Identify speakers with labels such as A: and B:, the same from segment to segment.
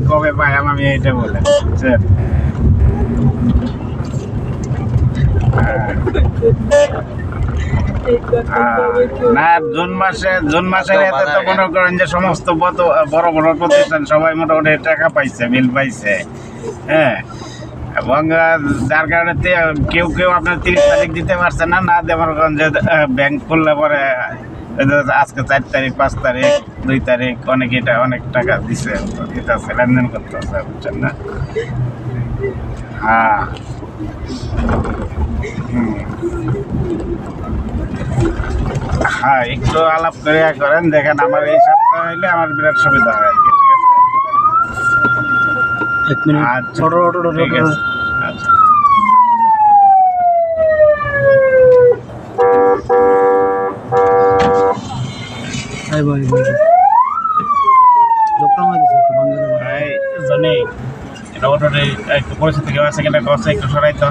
A: কবে পাইলাম আমি এইটা বলে না জুন মাসের এতে তো মনে করেন যে সমস্ত বড় বড় প্রতিষ্ঠান সবাই মোটামুটি টাকা পাইছে, বিল পাইছে। হ্যাঁ, এবং যার কারণে কেউ কেউ আপনার 30 তারিখ দিতে পারছে না, না দিয়ে মনে করেন যে ব্যাংক খুললে পরে আজকে 4 তারিখ 5 তারিখ 2 তারিখ অনেকে এটা অনেক টাকা দিছে, দিতেছে, লেনদেন করতেছে, বুঝছেন না? হ্যাঁ, হ্যাঁ, একটু আলাপ করে করেন, দেখেন আমার এই সপ্তাহ হইলে আমার বিরাট সুবিধা হয় আর কি। ঠিক আছে, আচ্ছা ঠিক আছে, আচ্ছা। একটু পরিস্থিতি কেউ আছে কিনা কষ্ট একটু সরাইতে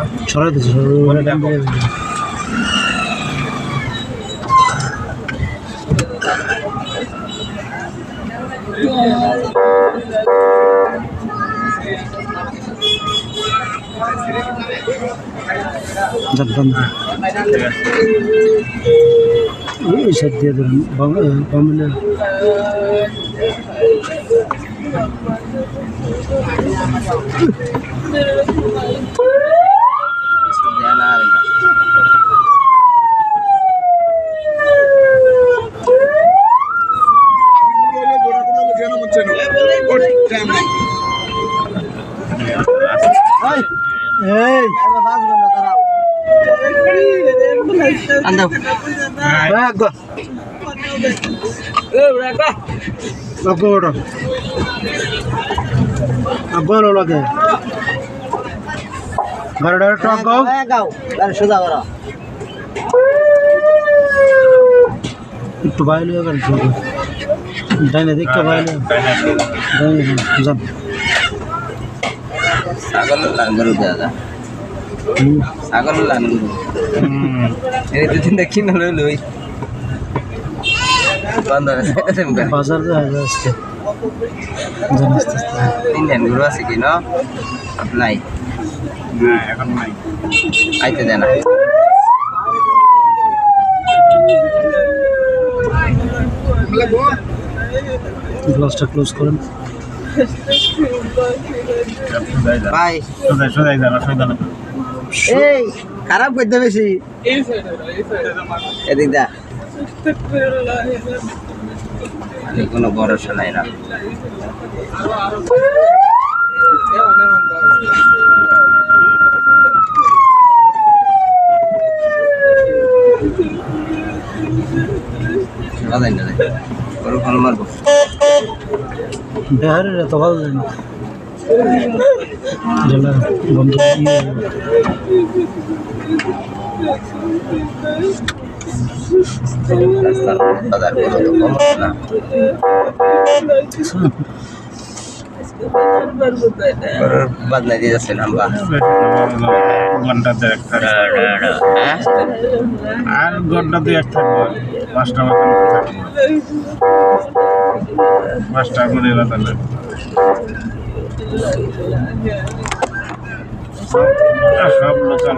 B: দিয়ে ধরুন একটু বাইরে ডাইনে দেখতে বাইরে
C: ছাগল দুদিনটা কিনে লই
B: বাজার আসছে
C: ইন্ডিয়ান গরু আছে কি না? নাই,
A: এখন নাই,
C: আইতে দেয় না।
B: গ্লাসটা ক্লোজ করেন
C: ভাই। এই খারাপ করতে বেশি এদিক দা কোনো ভরসা নাই না। গরু ভালো মারবো
B: বিহারের এত ভালো লাগে না জেলা বন্ধু
C: বাদলাই দিয়ে যাচ্ছে লম্বা
A: ঘন্টা দেড়েক আর ঘন্টা 2-1 থাকবো, 5টা মতন থাকবো, 5টা করে তাহলে সব লোকাল